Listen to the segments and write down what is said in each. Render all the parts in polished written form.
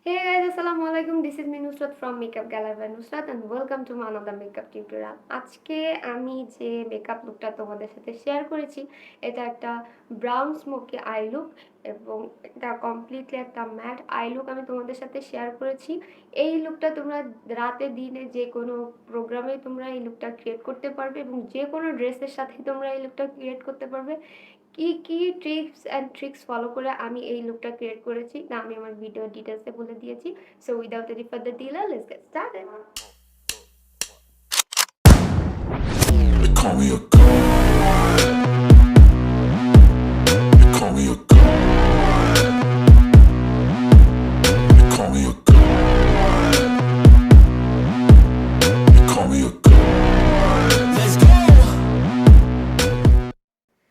Hey guys, Assalamualaikum. This is me NUSHRAT from Makeup Gallery by NUSHRAT and welcome to another makeup tutorial. আজকে আমি যে makeup লুকটা তোমাদের সাথে share করেছি এটা একটা ব্রাউন স্মোকি আই লুক এবং এটা কমপ্লিটলি একটা ম্যাট আই লুক আমি তোমাদের সাথে শেয়ার করেছি। এই লুকটা তোমরা রাতে দিনে যে কোনো প্রোগ্রামে তোমরা এই লুকটা ক্রিয়েট করতে পারবে এবং যে কোনো ড্রেসের সাথে তোমরা এই লুকটা ক্রিয়েট করতে পারবে। কি কি টিপস অ্যান্ড ট্রিক্স ফলো করে আমি এই লুকটা ক্রিয়েট করেছি তা আমি আমার ভিডিও ডিটেলসে বলে দিয়েছি। So without any further delay let's get started. They call me a god. They call me a god. They call me a god. They call me a god. Let's go.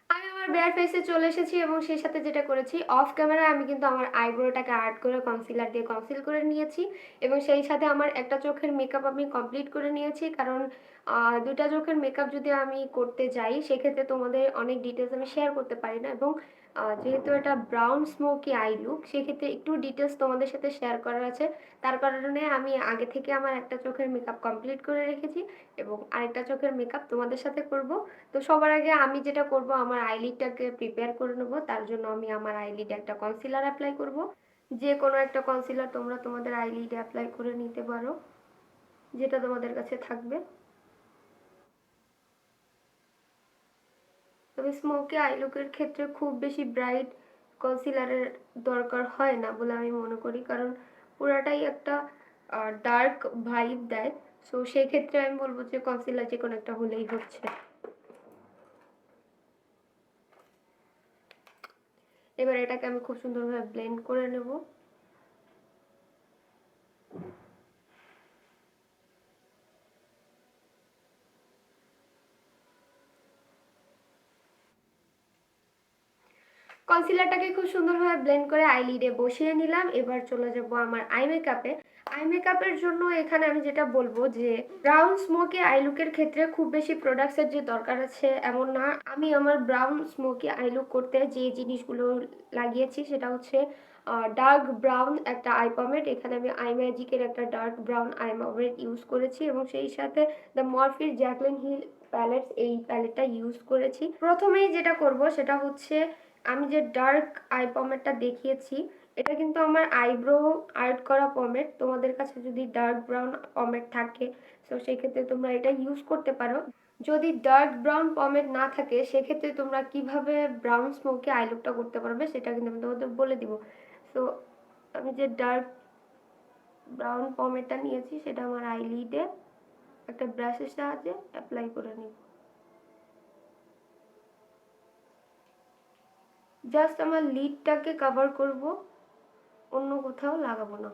আমি আমার bear ফেসে চলে এসেছি এবং সেই সাথে যেটা করেছি অফ ক্যামেরায় আমি কিন্তু আমার আইব্রোটাকে আর্ট করে কনসিলার দিয়ে কনসিল করে নিয়েছি এবং সেই সাথে আমার একটা চোখের মেকআপ আমি কমপ্লিট করে নিয়েছি, কারণ দুটা চোখের মেকআপ যদি আমি করতে যাই সেক্ষেত্রে তোমাদের অনেক ডিটেলস আমি শেয়ার করতে পারি না এবং যেহেতু এটা ব্রাউন স্মোকি আই লুক সেক্ষেত্রে একটু ডিটেলস তোমাদের সাথে শেয়ার করার আছে। তার কারণে আমি আগে থেকে আমার একটা চোখের মেকআপ কমপ্লিট করে রেখেছি এবং আরেকটা চোখের মেকআপ তোমাদের সাথে করব। তো সবার আগে আমি যেটা করব আমার আইলিডটাকে প্রিপেয়ার করে নেব। তার জন্য আমি আমার আইলিডে একটা কনসিলার অ্যাপ্লাই করব। যে কোনো একটা কনসিলার তোমরা তোমাদের আইলিডে অ্যাপ্লাই করে নিতে পারো, যেটা তোমাদের কাছে থাকবে। তবে স্মোকি আই লুকের ক্ষেত্রে খুব বেশি ব্রাইট কনসিলারের দরকার হয় না বলে আমি মনে করি, কারণ পুরাটাই একটা ডার্ক ভাইব দেয়। সো সেই ক্ষেত্রে আমি বলবো যে কনসিলার যে কোনো একটা হলেই হচ্ছে। এবার এটাকে আমি খুব সুন্দরভাবে ব্লেন্ড করে নেব। কনসিলারটাকে খুব সুন্দরভাবে ব্লেন্ড করে আইলিডে বসিয়ে নিলাম। এবার চলে যাব আমার আই মেকআপে। আই মেকআপের জন্য এখানে আমি যেটা বলবো যে ব্রাউন স্মোকি আই লুকের ক্ষেত্রে খুব বেশি প্রোডাক্টসের যে দরকার আছে এমন না। আমি আমার ব্রাউন স্মোকি আই লুক করতে যে জিনিসগুলো লাগিয়েছি সেটা হচ্ছে ডার্ক ব্রাউন একটা আই পমেড। এখানে আমি আই ম্যাজিকের একটা ডার্ক ব্রাউন আই পমেড ইউজ করেছি এবং সেই সাথে দ্য মরফির জ্যাকলিন হিল প্যালেটস এই প্যালেটটা ইউজ করেছি। প্রথমেই যেটা করব সেটা হচ্ছে আমি যে ডার্ক আই পমেডটা দেখিয়েছি এটা কিন্তু আমার আইব্রো আর্ট করা পমেড। তোমাদের কাছে যদি ডার্ক ব্রাউন পমেড থাকে তো সেক্ষেত্রে তোমরা এটা ইউজ করতে পারো। যদি ডার্ক ব্রাউন পমেড না থাকে সেক্ষেত্রে তোমরা কিভাবে ব্রাউন স্মোকি আই লুকটা করতে পারবে সেটা কিন্তু আমি তোমাদের বলে দিব। সো আমি যে ডার্ক ব্রাউন পমেডটা নিয়েছি সেটা আমার আইলিডে একটা ব্রাশের সাহায্যে অ্যাপ্লাই করে নিব। জাস্ট আমার লিডটাকে কভার করব, অন্য কোথাও লাগাবো না।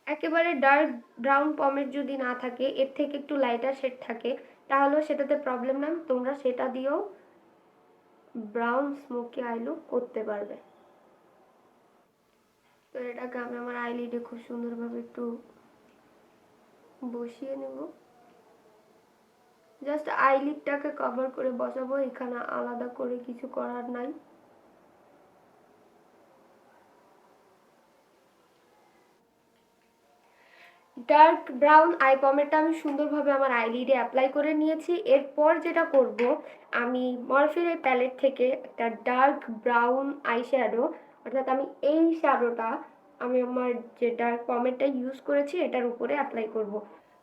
একেবারে ডার্ক ব্রাউন পমেড যদি না থাকে, এর থেকে একটু লাইটার শেড থাকে তাহলেও সেটাতে প্রবলেম না, তোমরা সেটা দিয়েও ব্রাউন স্মোকি আই লুক করতে পারবে। তো এটাকে আমি আমার আইলিডে খুব সুন্দরভাবে একটু বসিয়ে নেব। জাস্ট আইলিডটাকে কভার করে বসাবো, এখানে আলাদা করে কিছু করার নাই। ডার্ক ব্রাউন আই পমেডটা আমি সুন্দরভাবে আমার আইলিডে অ্যাপ্লাই করে নিয়েছি। এরপর যেটা করব আমি মরফির এই প্যালেট থেকে একটা ডার্ক ব্রাউন আই শ্যাডো, অর্থাৎ আমি এই শ্যাডোটা আমি আমার যে ডার্ক পমেডটা ইউজ করেছি এটার উপরে অ্যাপ্লাই করব।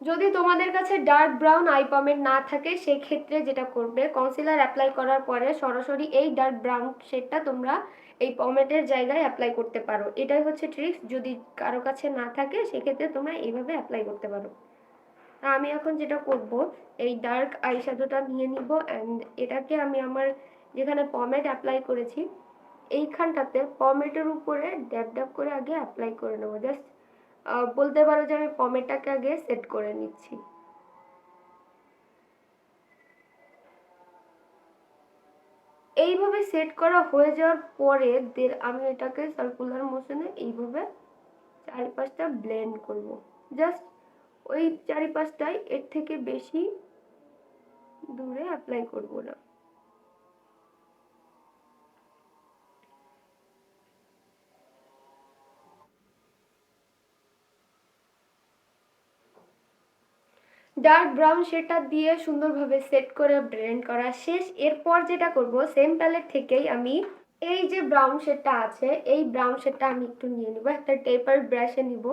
যদি তোমাদের কাছে ডার্ক ব্রাউন আই পমেড না থাকে সেক্ষেত্রে যেটা করবে কনসিলার অ্যাপ্লাই করার পরে সরাসরি এই ডার্ক ব্রাউন শেডটা তোমরা এই পমেডের জায়গায় অ্যাপ্লাই করতে পারো। এটাই হচ্ছে ট্রিক্স। যদি কারো কাছে না থাকে সেক্ষেত্রে তোমরা এইভাবে অ্যাপ্লাই করতে পারো। আমি এখন যেটা করব এই ডার্ক আই শ্যাডোটা নিয়ে নিব অ্যান্ড এটাকে আমি আমার যেখানে পমেড অ্যাপ্লাই করেছি এইখানটাতে পমেডের উপরে ড্যাব ড্যাব করে আগে অ্যাপ্লাই করে নেবো। জাস্ট বলতে পারো যে আমি পমেডটাকে আগে সেট করে নিচ্ছি। এইভাবে সেট করা হয়ে যাওয়ার পরে আমি এটাকে সার্কুলার মোশনে এইভাবে চারিপাশটা ব্লেন্ড করব। জাস্ট ওই চারিপাশটাই, এর থেকে বেশি দূরে অ্যাপ্লাই করব না। ডার্ক ব্রাউন শেডটা দিয়ে সুন্দরভাবে সেট করে ব্লেন্ড করা শেষ। এরপর যেটা করব, সেম প্যালেট থেকেই আমি এই যে ব্রাউন শেডটা আছে, এই ব্রাউন শেডটা আমি একটু নিয়ে নিব, একটা টেপার ব্রাশে নিব।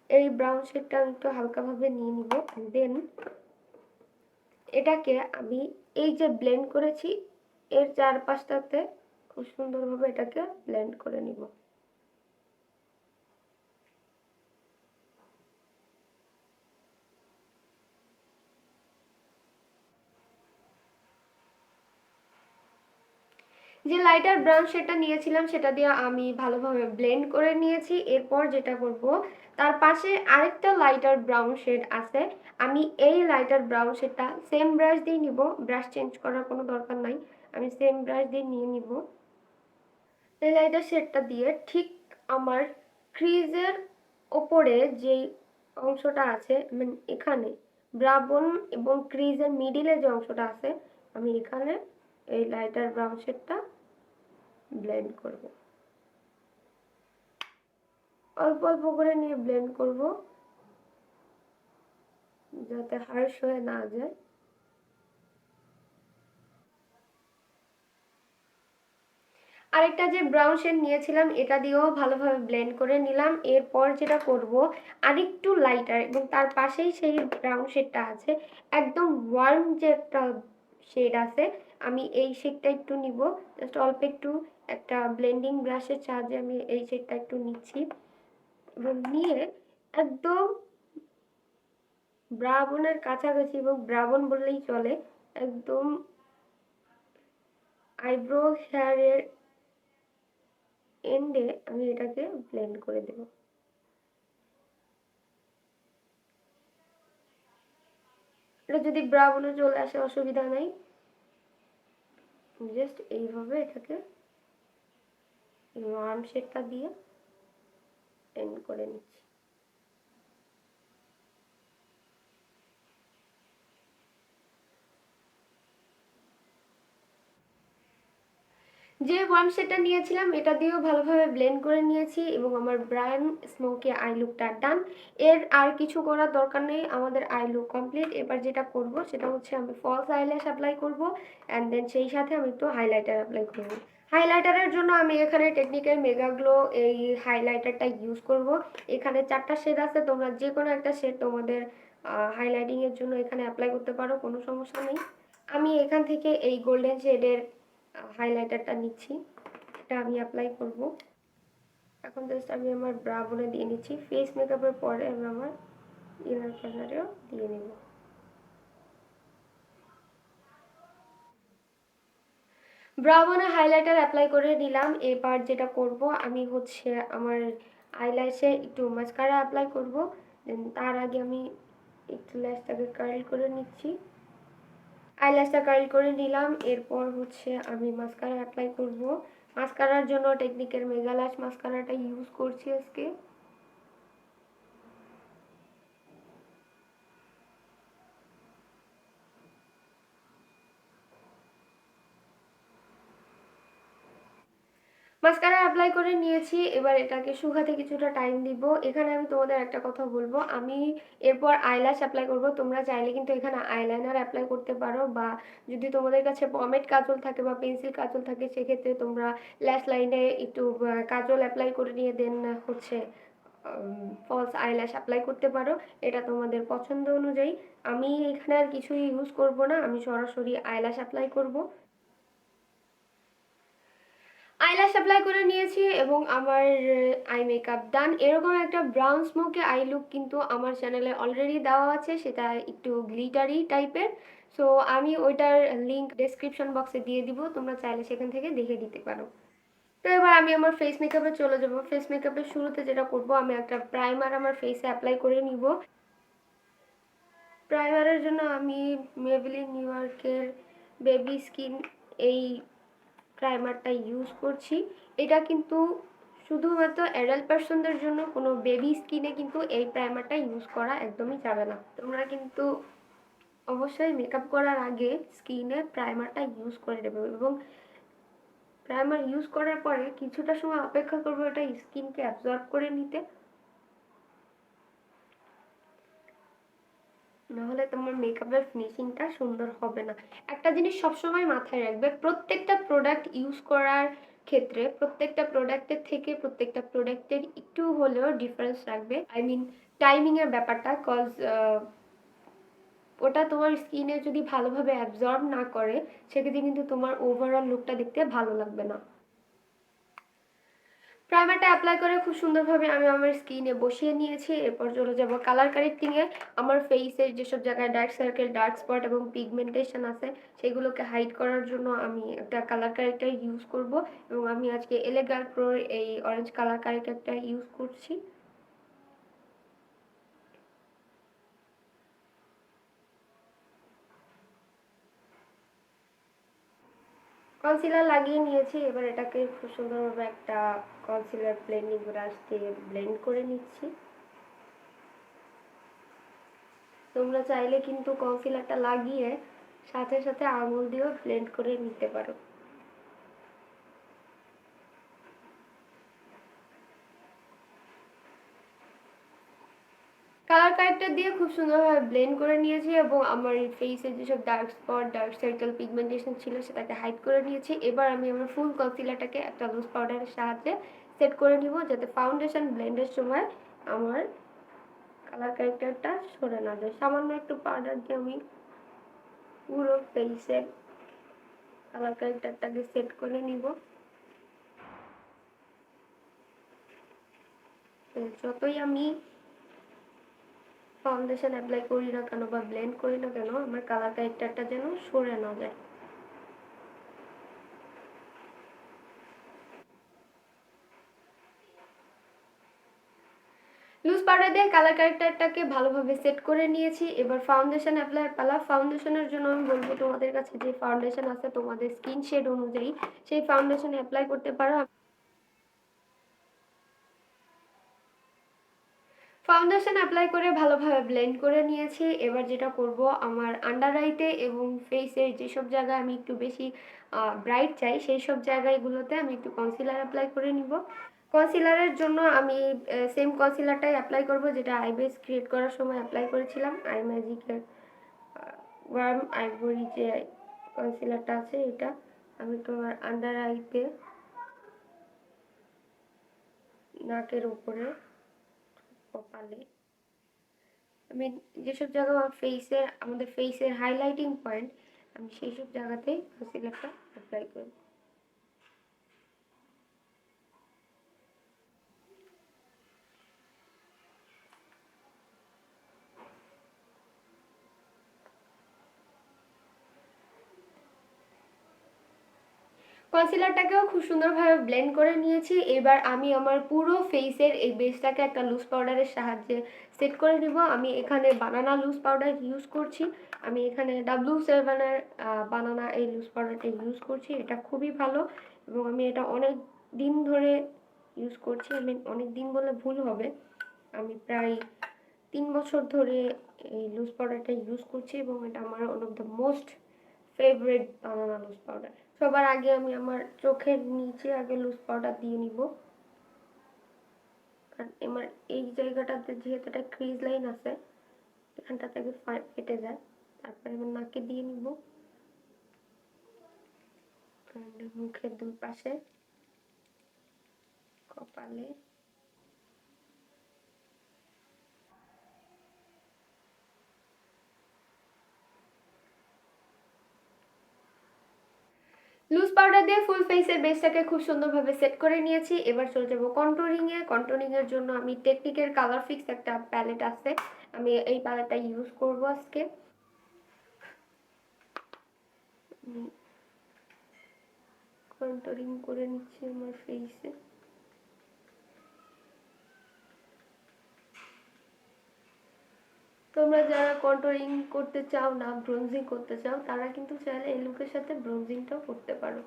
এই ব্রাউন শেডটা আমি একটু হালকাভাবে নিয়ে নিব। দেন এটাকে আমি এই যে ব্লেন্ড করেছি এর চারপাশটাতে খুব সুন্দরভাবে এটাকে ব্লেন্ড করে নিব। যে লাইটার ব্রাউন শেডটা নিয়েছিলাম সেটা দিয়ে আমি ভালোভাবে ব্লেন্ড করে নিয়েছি। এরপর যেটা করব, তার পাশে আরেকটা লাইটার ব্রাউন শেড আছে, আমি এই লাইটার ব্রাউন শেডটা সেম ব্রাশ দিয়ে নিব। ব্রাশ চেঞ্জ করার কোনো দরকার নাই, আমি সেম ব্রাশ দিয়ে নিয়ে নিব। এই লাইটার শেডটা দিয়ে ঠিক আমার ক্রিজের ওপরে যেই অংশটা আছে, মানে এখানে ব্রাউন এবং ক্রিজের মিডিলে যে অংশটা আছে, আমি এখানে এই লাইটার ব্রাউন শেডটা ব্লেন্ড করব। অল্প অল্প করে নিয়ে ব্লেন্ড করব যাতে হার্শ হয়ে না যায়। আরেকটা যে ব্রাউন শেড নিয়েছিলাম এটা দিয়েও ভালোভাবে ব্লেন্ড করে নিলাম। এরপর যেটা করব, আরেকটু লাইটার এবং তার পাশেই সেই ব্রাউন শেডটা আছে, একদম ওয়ার্ম যে একটা শেড আছে, আমি এই শেডটা একটু নিব। জাস্ট অল্প একটু একটা ব্লেন্ডিং ব্রাশের সাহায্যে আমি এই শেডটা একটু নিচ্ছি এবং নিয়ে একদম ব্রাউনের কাছাকাছি, এবং ব্রাউন বললেই চলে, একদম আইব্রো হেয়ারের এন্ডে আমি এটাকে ব্লেন্ড করে দেব। এটা যদি ব্রাউনে চলে আসে অসুবিধা নাই, জাস্ট এইভাবে এটাকে ওয়ার্ম শেডটা দিয়ে এন্ড করে নিচ্ছি। যে ওয়ার্ম শেডটা নিয়েছিলাম এটা দিয়েও ভালোভাবে ব্লেন্ড করে নিয়েছি এবং আমার ব্রাউন স্মোকি আই লুকটা ডান। এর আর কিছু করার দরকার নেই, আমাদের আই লুক কমপ্লিট। এবার যেটা করব সেটা হচ্ছে আমি ফলস আইল্যাশ অ্যাপ্লাই করব, অ্যান্ড দেন সেই সাথে আমি একটু হাইলাইটার অ্যাপ্লাই করব। হাইলাইটারের জন্য আমি এখানে টেকনিকের মেগা গ্লো এই হাইলাইটারটা ইউজ করব। এখানে 4টা শেড আছে, তোমরা যে কোনো একটা শেড তোমাদের হাইলাইটিং এর জন্য এখানে অ্যাপ্লাই করতে পারো, কোনো সমস্যা নেই। আমি এখান থেকে এই গোল্ডেন শেডের হাইলাইটারটা নিচ্ছি, এটা আমি অ্যাপ্লাই করব। এখন জাস্ট আমি আমার ব্রা বনে দিয়ে নিচ্ছি। ফেস মেকআপের পরে আমি আমার ইনার কর্নারেও দিয়ে নেব। ব্রা বনে হাইলাইটার অ্যাপ্লাই করে নিলাম। এবার যেটা করব আমি হচ্ছে আমার আইল্যাশে একটু মাস্কারা অ্যাপ্লাই করব। দেন তার আগে আমি একটু ল্যাশটাকে কার্ল করে নিচ্ছি। আইল্যাশটা কার্ল করে নিলাম। এরপর হচ্ছে আমি মাস্কারা অ্যাপ্লাই করব। মাস্কারার জন্য টেকনিকের মেগা ল্যাশ মাস্কারাটা ইউজ করছি আজকে। মাস্কারা অ্যাপ্লাই করে নিয়েছি, এবার এটাকে শুকাতে কিছুটা টাইম দিব। এখানে আমি তোমাদের একটা কথা বলবো, আমি এরপর আইল্যাশ অ্যাপ্লাই করব। তোমরা চাইলে কিন্তু এখানে আইলাইনার অ্যাপ্লাই করতে পারো, বা যদি তোমাদের কাছে পমেড কাজল থাকে বা পেন্সিল কাজল থাকে সেক্ষেত্রে তোমরা ল্যাশ লাইনে একটু কাজল অ্যাপ্লাই করে নিয়ে দেন হচ্ছে ফলস আইল্যাশ অ্যাপ্লাই করতে পারো, এটা তোমাদের পছন্দ অনুযায়ী। আমি এখানে আর কিছুই ইউজ করব না, আমি সরাসরি আইল্যাশ অ্যাপ্লাই করব। আইল্যাশ অ্যাপ্লাই করে নিয়েছি এবং আমার আই মেকআপ ডান। এরকম একটা ব্রাউন স্মোকে আই লুক কিন্তু আমার চ্যানেলে অলরেডি দেওয়া আছে, সেটা একটু গ্লিটারি টাইপের। সো আমি ওইটার লিঙ্ক ডেসক্রিপশন বক্সে দিয়ে দিব, তোমরা চাইলে সেখান থেকে দেখে দিতে পারো। তো এবার আমি আমার ফেস মেকআপে চলে যাব। ফেস মেকআপের শুরুতে যেটা করব, আমি একটা প্রাইমার আমার ফেসে অ্যাপ্লাই করে নিব। প্রাইমারের জন্য আমি মেবেলিন নিউ ইয়র্কের বেবি স্কিন এই প্রাইমারটা ইউজ করছি। এটা কিন্তু শুধুমাত্র অ্যাডাল্ট পার্সনদের জন্য, কোনো বেবি স্কিনে কিন্তু এই প্রাইমারটা ইউজ করা একদমই যাবে না। তোমরা কিন্তু অবশ্যই মেকআপ করার আগে স্কিনে প্রাইমারটা ইউজ করে নেব এবং প্রাইমার ইউজ করার পরে কিছুটা সময় অপেক্ষা করবো এটা স্কিনকে অ্যাবজর্ব করে নিতে, নাহলে তোমার মেকআপের ফিনিশিংটা সুন্দর হবে না। একটা জিনিস সবসময় মাথায় রাখবে, প্রত্যেকটা প্রোডাক্ট ইউজ করার ক্ষেত্রে প্রত্যেকটা প্রোডাক্টের থেকে প্রত্যেকটা প্রোডাক্টের একটু হলেও ডিফারেন্স রাখবে, আই মিন টাইমিং এর ব্যাপারটা, কজ ওটা তোমার স্কিনে যদি ভালোভাবে অ্যাবজর্ব না করে সেক্ষেত্রে কিন্তু তোমার ওভারঅল লুকটা দেখতে ভালো লাগবে না। প্রাইমারটা অ্যাপ্লাই করে খুব সুন্দরভাবে আমি আমার স্কিনে বসিয়ে নিয়েছি। এরপর চলে যাব কালার কারেক্টিংয়ে। আমার ফেসের যেসব জায়গায় ডার্ক সার্কেল, ডার্ক স্পট এবং পিগমেন্টেশন আছে সেগুলোকে হাইড করার জন্য আমি একটা কালার কারেক্টার ইউজ করব এবং আমি আজকে এলেগার প্রোর এই অরেঞ্জ কালার কারেক্টারটা ইউজ করছি। কনসিলার লাগিয়ে নিয়েছি, এবার এটাকে খুব সুন্দরভাবে একটা কনসিলার ব্লেন্ডিং ব্রাশ দিয়ে ব্লেন্ড করে নিচ্ছি। তোমরা চাইলে কিন্তু কনসিলারটা লাগিয়ে সাথে সাথে আঙুল দিয়েও ব্লেন্ড করে নিতে পারো। কালার কারেক্টার দিয়ে খুব সুন্দরভাবে ব্লেন্ড করে নিয়েছি এবং আমার এই ফেসের যেসব dark spot, dark circle, pigmentation ছিল সেটাকে হাইড করে নিয়েছি। এবার আমি আমার ফুল কনসিলারটাকে একটা লুজ পাউডারের সাহায্যে সেট করে নিব, যাতে ফাউন্ডেশন ব্লেন্ডের সময় আমার কালার কারেক্টারটা সরে না যায়। সামান্য একটু পাউডার দিয়ে আমি পুরো ফেসের কালার কারেক্টারটাকে সেট করে নিব। যতই আমি ফাউন্ডেশন অ্যাপ্লাই করি না কেন বা ব্লেন্ড করি না কেন, আমার কালার কারেক্টারটা যেন সরে না যায়। লুজ পাউডার দিয়ে কালার কারেক্টারটাকে ভালোভাবে সেট করে নিয়েছি। এবার ফাউন্ডেশন অ্যাপ্লাইয়ের পালা। ফাউন্ডেশনের জন্য আমি বলবো তোমাদের কাছে যে ফাউন্ডেশন আছে তোমাদের স্কিন শেড অনুযায়ী সেই ফাউন্ডেশন অ্যাপ্লাই করতে পারো। ফাউন্ডেশন অ্যাপ্লাই করে ভালোভাবে ব্লেন্ড করে নিয়েছি। এবার যেটা করব, আমার আন্ডার আইতে এবং ফেসের যেসব জায়গায় আমি একটু বেশি ব্রাইট চাই সেই সব জায়গাগুলোতে আমি একটু কনসিলার অ্যাপ্লাই করে নিব। কনসিলারের জন্য আমি সেম কনসিলারটাই অ্যাপ্লাই করব যেটা আইবেস ক্রিয়েট করার সময় অ্যাপ্লাই করেছিলাম। আই ম্যাজিকের ওয়ার্ম আইভরি যে কনসিলারটা আছে এটা আমি তোমার আন্ডার আইতে, নাকের উপরে, কপালে, আমি যেসব জায়গা আমাদের ফেসের হাইলাইটিং পয়েন্ট আমি সেই সব জায়গাতেই কনসিলারটা অ্যাপ্লাই করি। কনসিলারটাকেও খুব সুন্দরভাবে ব্লেন্ড করে নিয়েছি। এবার আমি আমার পুরো ফেসের এই বেসটাকে একটা লুজ পাউডারের সাহায্যে সেট করে নিব। আমি এখানে বানানা লুজ পাউডার ইউজ করছি। আমি এখানে W7-এর বানানা এই লুজ পাউডারটা ইউজ করছি। এটা খুবই ভালো এবং আমি এটা অনেক দিন ধরে ইউজ করছি। আমি অনেক দিন বলে ভুল হবে, আমি প্রায় 3 বছর ধরে এই লুজ পাউডারটা ইউজ করছি এবং এটা আমার one of the most favourite banana loose powder. সবার আগে আমি আমার চোখের নিচে আগে লুজ পাউডার দিয়ে নিব, কারণ আমার এই জায়গাটাতে যেহেতু একটা ক্রিজ লাইন আছে এখানটা থেকে কেটে যায়। তারপরে আমার নাকে দিয়ে নিব, মুখের দুই পাশে, কপালে, লুজ পাউডার দিয়ে ফুল ফেসের বেসটাকে খুব সুন্দরভাবে সেট করে নিয়েছি। এবার চলে যাবো কন্ট্রোলিংয়ে। কন্ট্রোলিংয়ের জন্য আমি টেকনিকের কালার ফিক্স একটা প্যালেট আছে, আমি এই প্যালেটটা ইউজ করব আজকে। কন্ট্রোলিং করে নিচ্ছি আমার ফেসে। তোমরা যারা কন্ট্রোলিং করতে চাও না, ব্রোনজিং করতে চাও, তারা কিন্তু চাইলে এই লুকের সাথে ব্রোনজিংটাও করতে পারো।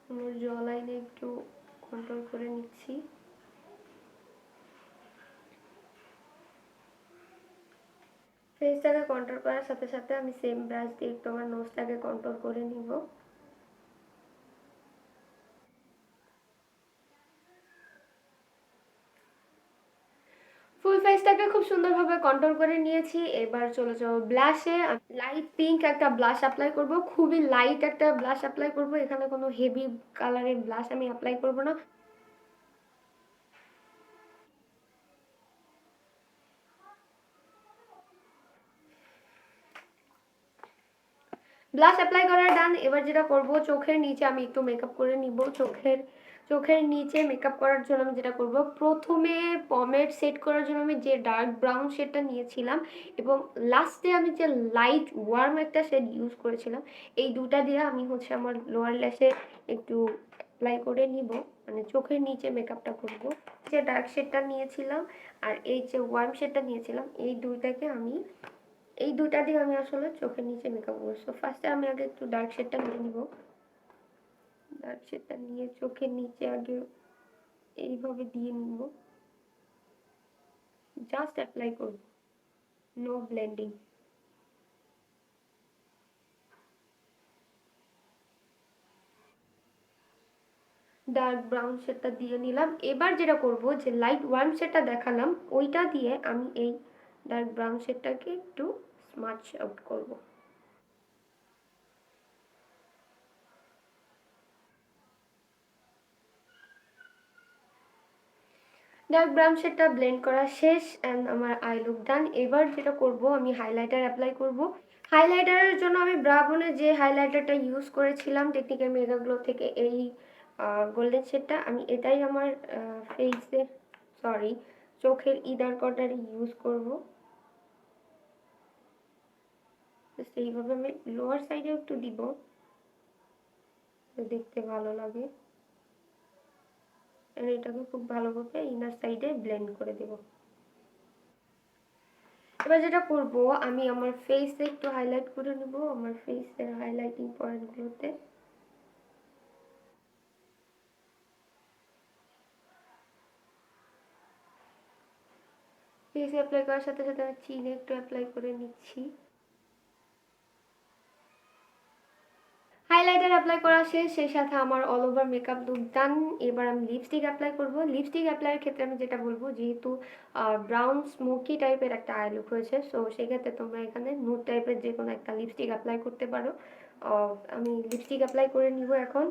আমার জ লাইনে একটু কন্ট্রোল করে নিচ্ছি। ফেসটাকে কন্ট্রোল করার সাথে সাথে আমি সেম ব্রাশ দিয়ে একটু আমার নোজটাকে কন্ট্রোল করে নিব। ফুল ফেসটাকে খুব সুন্দরভাবে কন্ট্রোল করে নিয়েছি। এবার চলে যাবো ব্লাশে। লাইট পিঙ্ক একটা ব্লাশ অ্যাপ্লাই করব, খুবই লাইট একটা ব্লাশ অ্যাপ্লাই করব, এখানে কোনো হেভি কালারের ব্লাশ আমি অ্যাপ্লাই করব না। ব্লাশ অ্যাপ্লাই করা ডান। এবার যেটা করব, চোখের নিচে আমি একটু মেকআপ করে নিব। চোখের নিচে মেকআপ করার জন্য আমি যেটা করব, প্রথমে পমেড সেট করার জন্য আমি যে ডার্ক ব্রাউন শেডটা নিয়েছিলাম এবং লাস্টে আমি যে লাইট ওয়ার্ম একটা শেড ইউজ করেছিলাম, এই দুটা দিয়ে আমি হচ্ছে আমার লোয়ার ল্যাশে একটু অ্যাপ্লাই করে নিব, মানে চোখের নিচে মেকআপটা করব। যে ডার্ক শেডটা নিয়েছিলাম আর এই যে ওয়ার্ম শেডটা নিয়েছিলাম, এই দুইটা দিয়ে আমি আসলে চোখের নিচে মেকআপ করবো। সো ফার্স্টে আমি আগে একটু ডার্ক শেডটা নিয়ে নিব। ডার্ক শেডটা নিয়ে চোখের নিচে আগে এইভাবে দিয়ে নিব, জাস্ট অ্যাপ্লাই করব, নো ব্লেন্ডিং। ডার্ক ব্রাউন শেডটা দিয়ে নিলাম। এবার যেটা করব, যে লাইট ওয়ার্ম শেডটা দেখালাম ওইটা দিয়ে আমি এই ডার্ক ব্রাউন শেডটাকে একটু স্মাচ আউট করব। ডার্ক ব্রাউন শেডটা ব্লেন্ড করা শেষ অ্যান্ড আমার আই লুক ডান। এবার যেটা করব, আমি হাইলাইটার অ্যাপ্লাই করব। হাইলাইটারের জন্য আমি ব্রাবনের যে হাইলাইটারটা ইউজ করেছিলাম টেকনিক্যাল মেগা গ্লো থেকে, এই গোল্ডেন শেডটা, আমি এটাই আমার ফেসে, সরি, চোখের ইদার কর্নারে ইউজ করব। জাস্ট এইভাবে আমি লোয়ার সাইডে একটু দিব, দেখতে ভালো লাগে। আর এটাকে খুব ভালোভাবে ইনার সাইডে ব্লেন্ড করে দেব। এবার যেটা করব, আমি আমার ফেসে একটু হাইলাইট করে নেব, আমার ফেসের হাইলাইটিং পয়েন্টগুলোতে। ফেসে অ্যাপ্লাই করার সাথে সাথে আমি চিনে একটু অ্যাপ্লাই করে নিচ্ছি। হাইলাইটার অ্যাপ্লাই করা শেষ, সেই সাথে আমার অল ওভার মেকআপ লুক ডান। এবার আমি লিপস্টিক অ্যাপ্লাই করব। লিপস্টিক অ্যাপ্লাইয়ের ক্ষেত্রে আমি যেটা বলবো, যেহেতু ব্রাউন স্মোকি টাইপের একটা আই লুক হয়েছে, সো সেক্ষেত্রে তোমরা এখানে নুড টাইপের যে কোনো একটা লিপস্টিক অ্যাপ্লাই করতে পারো। আমি লিপস্টিক অ্যাপ্লাই করে নিব এখন।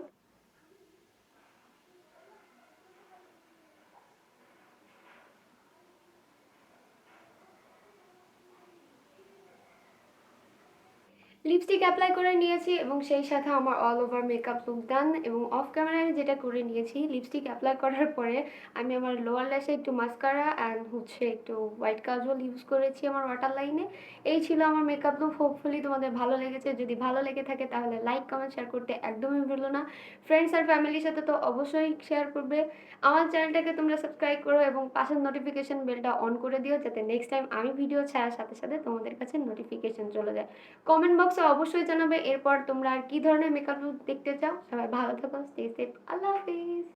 লিপস্টিক অ্যাপ্লাই করে নিয়েছি এবং সেই সাথে আমার অল ওভার মেকআপ লুক ডান। এবং অফ ক্যামেরায় আমি যেটা করে নিয়েছি, লিপস্টিক অ্যাপ্লাই করার পরে আমি আমার লোয়ার ল্যাশে একটু মাস্কারা অ্যান্ড হচ্ছে একটু হোয়াইট কাজল ইউজ করেছি আমার ওয়াটার লাইনে। এই ছিল আমার মেকআপ লুক। হোপফুলি তোমাদের ভালো লেগেছে। যদি ভালো লেগে থাকে তাহলে লাইক কমেন্ট শেয়ার করতে একদমই ভুলো না। ফ্রেন্ডস আর ফ্যামিলির সাথে তো অবশ্যই শেয়ার করবে। আমার চ্যানেলটাকে তোমরা সাবস্ক্রাইব করো এবং পাশের নোটিফিকেশন বেলটা অন করে দিও, যাতে নেক্সট টাইম আমি ভিডিও ছাড়ার সাথে সাথে তোমাদের কাছে নোটিফিকেশন চলে যায়। কমেন্ট বক্সে অবশ্যই জানাবে এরপর তোমরা আর কি ধরনের মেকআপ লুক দেখতে চাও। সবাই ভালো থাকো, স্টে সেফ, আল্লাহ হাফিজ।